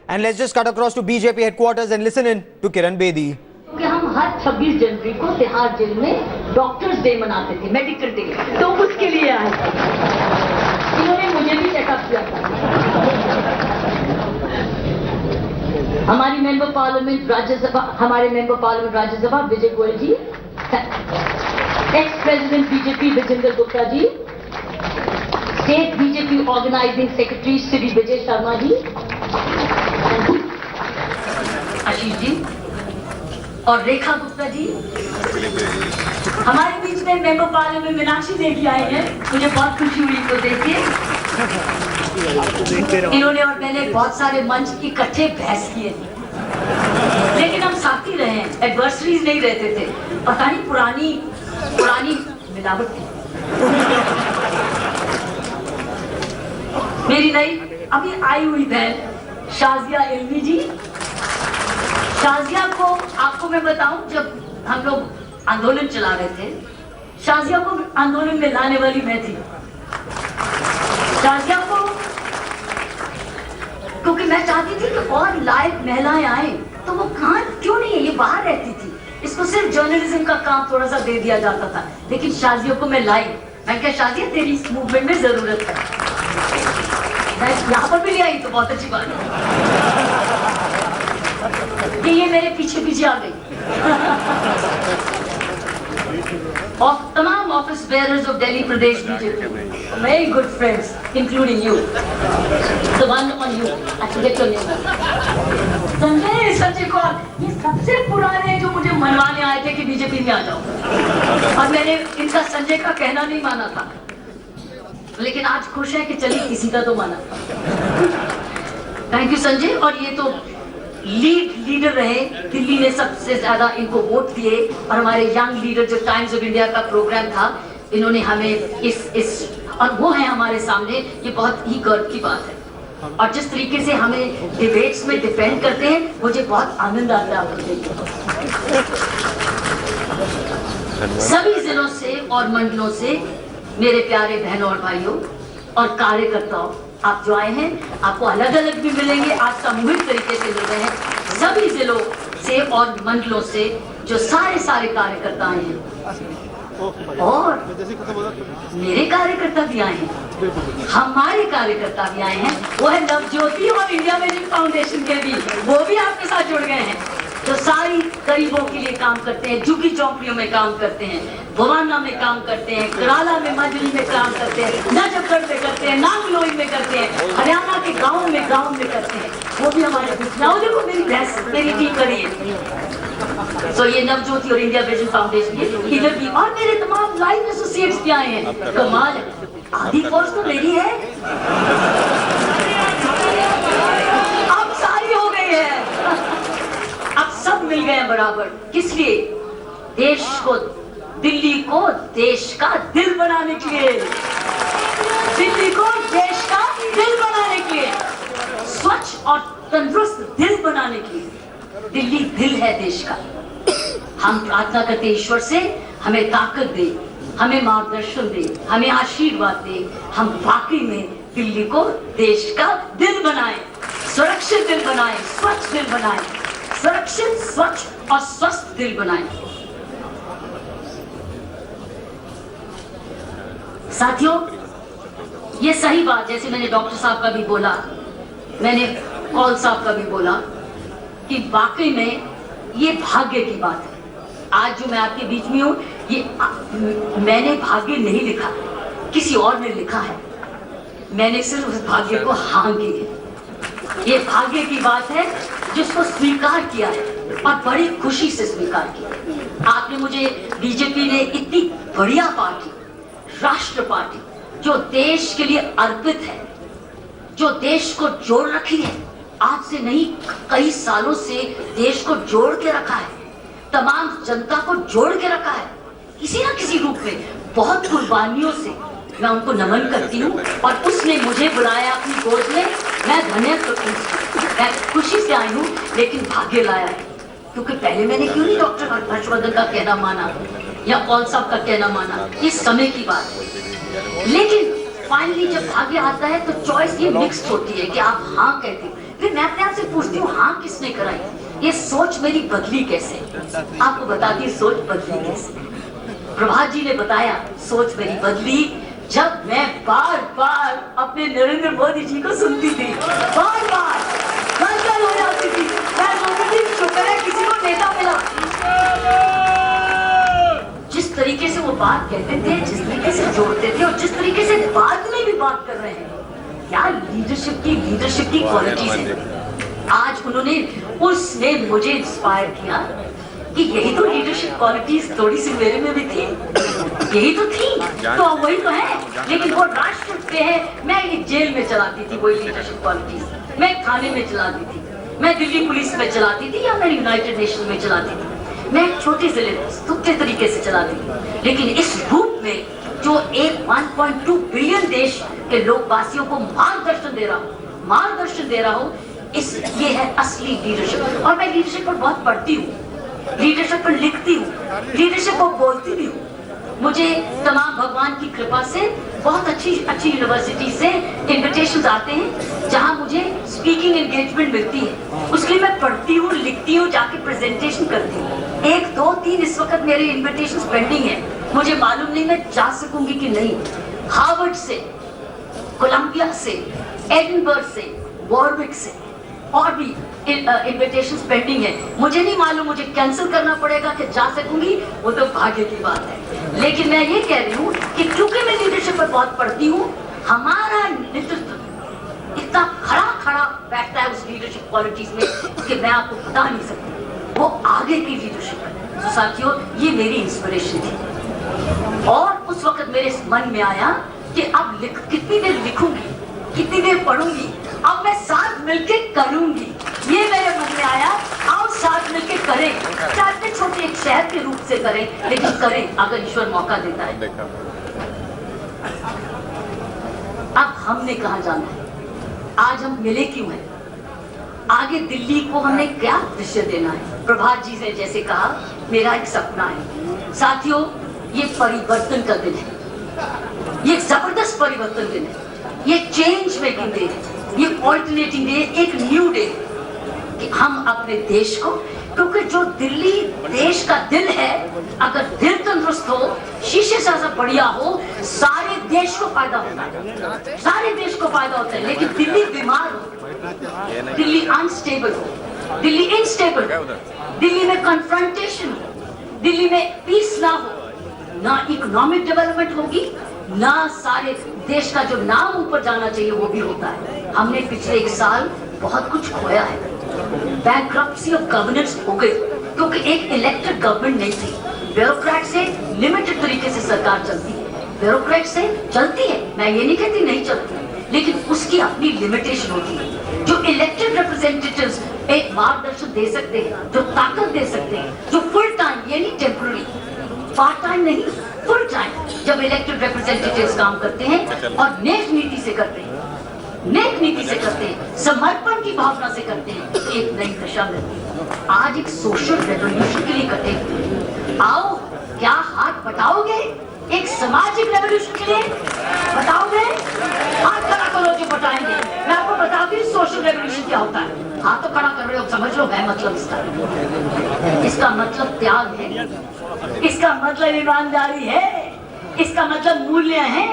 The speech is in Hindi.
And let's just cut across to BJP headquarters and listen in to Kiran Bedi. कि हम हर 26 जनवरी को तिहाड़ जेल में डॉक्टर्स डे मनाते थे, मेडिकल डे, तो उसके लिए आए थे। इन्होंने मुझे भी चेकअप किया था। हमारी मेंबर पार्लियामेंट राज्यसभा, हमारे member parliament Rajya Sabha Vijay Goyal ji, ex president BJP Vijender Gupta ji, state BJP organising secretary Shri Vijay Sharma ji, Ashish ji और रेखा गुप्ता जी। हमारे बीच में मेंबर पार्लियामेंट मीनाक्षी देवी आए हैं, मुझे बहुत खुशी हुई इनको देख के। इन्होंने और मैंने बहुत सारे मंच इकट्ठे बहस किए, लेकिन हम साथी रहे, एडवर्सरीज नहीं रहते थे। पता नहीं पुरानी मिलावट थी। मेरी नई अभी आई हुई बहन शाजिया इल्मी जी, शाजिया को आपको मैं बताऊं, जब हम लोग आंदोलन चला रहे थे, शाजिया को आंदोलन में लाने वाली मैं थी। शाजिया को क्योंकि मैं चाहती थी कि और लायक महिलाएं आए, तो वो कहाँ क्यों नहीं है, ये बाहर रहती थी, इसको सिर्फ जर्नलिज्म का काम थोड़ा सा दे दिया जाता था। लेकिन शाजिया को मैं लाई, मैं क्या शाजिया तेरी इस मूवमेंट में जरूरत है, मैं यहाँ पर भी ले आई तो बहुत अच्छी बात है कि ये मेरे पीछे पीछे आ गई। और तमाम office bearers of Delhi Pradesh BJP, very good friends including you, the one on you, I forget your name, Sanjay Kaur, ये सबसे पुराने जो मुझे मनवाने आए थे कि बीजेपी में आ जाओ, और मैंने इनका संजय का कहना नहीं माना था, लेकिन आज खुश है कि चलिए किसी का तो माना। Thank you Sanjay. और ये तो लीडर रहे, दिल्ली ने सबसे ज्यादा इनको वोट दिए, और हमारे यंग लीडर जो टाइम्स ऑफ इंडिया का प्रोग्राम था, इन्होंने हमें इस और वो है हमारे सामने, ये बहुत ही गर्व की बात है। और जिस तरीके से हमें डिबेट्स में डिफेंड करते हैं, मुझे बहुत आनंद आता है आपको देख के। सभी जिलों से और मंडलों से मेरे प्यारे बहनों और भाइयों और कार्यकर्ताओं, आप जो आए हैं, आपको अलग अलग भी मिलेंगे, आज सामूहिक तरीके से मिल रहे हैं। सभी जिलों से और मंडलों से जो सारे कार्यकर्ता आए हैं, और मेरे कार्यकर्ता भी आए हैं, हमारे कार्यकर्ता भी आए हैं, वो है नवज्योति और इंडिया विजन फाउंडेशन के भी, वो भी आपके साथ जुड़ गए हैं, जो सारी गरीबों के लिए काम करते हैं, झुग्गी झोंपड़ियों में काम करते हैं, भवाना में काम करते हैं, कराला में, मजली में काम करते हैं, नजफगढ़ में करते हैं, नागलोई में करते हैं, हरियाणा के गांव में करते हैं, वो भी हमारे बीच में। देखो मेरी भैंस, मेरी टीम करी है। तो ये नवज्योति और इंडिया विजन फाउंडेशन इधर भी, और मेरे तमाम लाइव एसोसिएट्स भी आए हैं। कमाल है, आधी फोर्स तो मेरी है, अब सारी हो गई है, अब सब मिल गए हैं बराबर। किस लिए? देश को, दिल्ली को देश का दिल बनाने के लिए, दिल्ली को देश का दिल बनाने के लिए, स्वच्छ और तंदुरुस्त दिल बनाने के लिए। दिल्ली दिल है देश का। हम प्रार्थना करते हैं ईश्वर से हमें ताकत दे, हमें मार्गदर्शन दे, हमें आशीर्वाद दे, हम वाकई में दिल्ली को देश का दिल बनाएं, सुरक्षित दिल बनाएं, स्वच्छ दिल बनाएं, सुरक्षित, स्वच्छ और स्वस्थ दिल बनाएं। साथियों, ये सही बात, जैसे मैंने डॉक्टर साहब का भी बोला, मैंने कौल साहब का भी बोला, कि वाकई में ये भाग्य की बात है। आज जो मैं आपके बीच में हूँ, ये मैंने भाग्य नहीं लिखा, किसी और ने लिखा है, मैंने सिर्फ उस भाग्य को हाँ की है। ये भाग्य की बात है जिसको स्वीकार किया है, और बड़ी खुशी से स्वीकार किया। आपने मुझे, बीजेपी ने इतनी बढ़िया पार्टी, राष्ट्र पार्टी, जो देश के लिए अर्पित है, जो देश को जोड़ रखी है, आज से नहीं कई सालों से देश को जोड़ के रखा है, तमाम जनता को जोड़ के रखा है, किसी ना किसी रूप में, बहुत कुर्बानियों से मैं उनको नमन करती हूँ। और उसने मुझे बुलाया अपनी गोद में, मैं धन्य करती हूँ, मैं खुशी से आई हूँ, लेकिन भाग्य लाया है, क्योंकि पहले मैंने क्यों नहीं डॉक्टर हर्षवर्धन का कहना माना या कौल साहब का कहना माना, ये समय की बात है। लेकिन फाइनली जब भाग्य आता है तो चॉइस ये मिक्स्ड होती है कि आप हाँ कहते हो। फिर मैं अपने आप से पूछती हूँ हाँ किसने कराई, ये सोच मेरी बदली कैसे? आपको बताती हूँ सोच बदली कैसे। प्रभात जी ने बताया सोच मेरी बदली जब मैं बार बार अपने नरेंद्र मोदी जी को सुनती थी, बार बार गल हो जाती थी। मैं सोचती थी शुक्र है किसी को नेता मिला। जिस तरीके से वो बात कहते थे, जिस तरीके से जोड़ते थे और जिस तरीके से बाद में भी बात कर रहे हैं, क्या लीडरशिप की क्वालिटीज है। आज उन्होंने उसने मुझे इंस्पायर किया कि यही तो लीडरशिप क्वालिटीज थोड़ी सी मेरे में भी थी, यही तो थी, तो वही तो है। लेकिन वो राष्ट्र पे है, मैं एक जेल में चलाती थी वही लीडरशिप क्वालिटीज, मैं थाने में चलाती थी, मैं दिल्ली पुलिस में चलाती थी या मैं यूनाइटेड नेशन में चलाती थी, मैं एक छोटे जिले में सुप्ते तरीके से चलाती थी। लेकिन इस रूप में जो एक 1.2 बिलियन देश के लोकवासियों को मार्गदर्शन दे रहा हूँ, ये है असली लीडरशिप। और मैं लीडरशिप पर बहुत पढ़ती हूँ, लीडरशिप पर लिखती हूँ, लीडरशिप को बोलती भी हूँ। मुझे तमाम भगवान की कृपा से बहुत अच्छी यूनिवर्सिटी से इनविटेशंस आते हैं जहाँ मुझे स्पीकिंग एंगेजमेंट मिलती है। उसके लिए मैं पढ़ती हूँ, लिखती हूँ, जाके प्रेजेंटेशन करती हूँ। 1, 2, 3 इस वक्त मेरे इन्विटेशंस पेंडिंग है। मुझे मालूम नहीं मैं जा सकूंगी कि नहीं। हार्वर्ड से, कोलंबिया से, एडिनबर्ग से, वॉरविक से और भी इन्विटेशंस पेंडिंग है। मुझे नहीं मालूम मुझे कैंसिल करना पड़ेगा कि जा सकूंगी, वो तो भाग्य की बात है। लेकिन मैं ये कह रही हूँ कि क्योंकि मैं लीडरशिप पर बहुत पढ़ती हूँ, हमारा नेतृत्व इतना खड़ा बैठता है उस लीडरशिप क्वालिटीज में कि मैं आपको बता नहीं सकती। वो आगे की लीडरशिप है। तो साथियों, ये मेरी इंस्पिरेशन थी और उस वक्त मेरे मन में आया कि अब कितनी देर लिखूंगी, कितनी देर पढ़ूंगी, अब मैं साथ मिलके करूंगी। ये मेरे मन में आया, आओ साथ मिलके करें, चाहे छोटे एक शहर के रूप से करें, लेकिन करें अगर ईश्वर मौका देता है। अब हमने कहाँ जाना है, आज हम मिले क्यों हैं, आगे दिल्ली को हमने क्या दृश्य देना है। प्रभात जी ने जैसे कहा, मेरा एक सपना है। साथियों, ये परिवर्तन का दिन है, ये जबरदस्त परिवर्तन दिन है, ये चेंज मेकिंग डे है, ये ऑल्टरनेटिंग डे, एक न्यू डे कि हम अपने देश को, क्योंकि जो दिल्ली देश का दिल है, अगर दिल तंदुरुस्त हो, शीशे से बढ़िया हो, सारे देश को फायदा होता है, सारे देश को फायदा होता है। लेकिन दिल्ली बीमार हो, दिल्ली अनस्टेबल हो, दिल्ली इनस्टेबल हो, दिल्ली में कन्फ्रंटेशन हो, दिल्ली में पीस ना हो, ना इकोनॉमिक डेवलपमेंट होगी, ना सारे देश का जो नाम ऊपर जाना चाहिए वो भी होता है। हमने पिछले 1 साल बहुत कुछ खोया है, बैंक्रप्सी ऑफ गवर्नेंस हो गई क्योंकि एक इलेक्टेड गवर्नमेंट नहीं थी। ब्यूरोक्रेट से लिमिटेड तरीके से सरकार चलती है, ब्यूरोक्रेट से चलती है, मैं ये नहीं कहती नहीं चलती, लेकिन उसकी अपनी लिमिटेशन होती है। जो इलेक्टेड रिप्रेजेंटेटिव्स एक मार्गदर्शन दे सकते हैं, जो ताकत दे सकते हैं, जो फुल टाइम, ये नहीं टेम्पररी, पार्ट टाइम नहीं, फुल टाइम जब इलेक्टेड रिप्रेजेंटेटिव्स काम करते हैं और नेक नीति से करते हैं, नेक नीति से करते हैं, समर्पण की भावना से करते हैं, एक नई दिशा मिलती है। आज एक सोशल रेवोल्यूशन के लिए इकट्ठे हुए, आओ क्या हाथ बटाओगे एक सामाजिक रेवोल्यूशन के लिए? बताओगे? हाथ खड़ा करो जो बटाएंगे। मैं आपको बताती हूँ सोशल रेवोल्यूशन क्या होता है। हाथ तो खड़ा कर रहे हो, समझ लो है मतलब इसका मतलब त्याग है, इसका मतलब ईमानदारी है, इसका मतलब मूल्य है।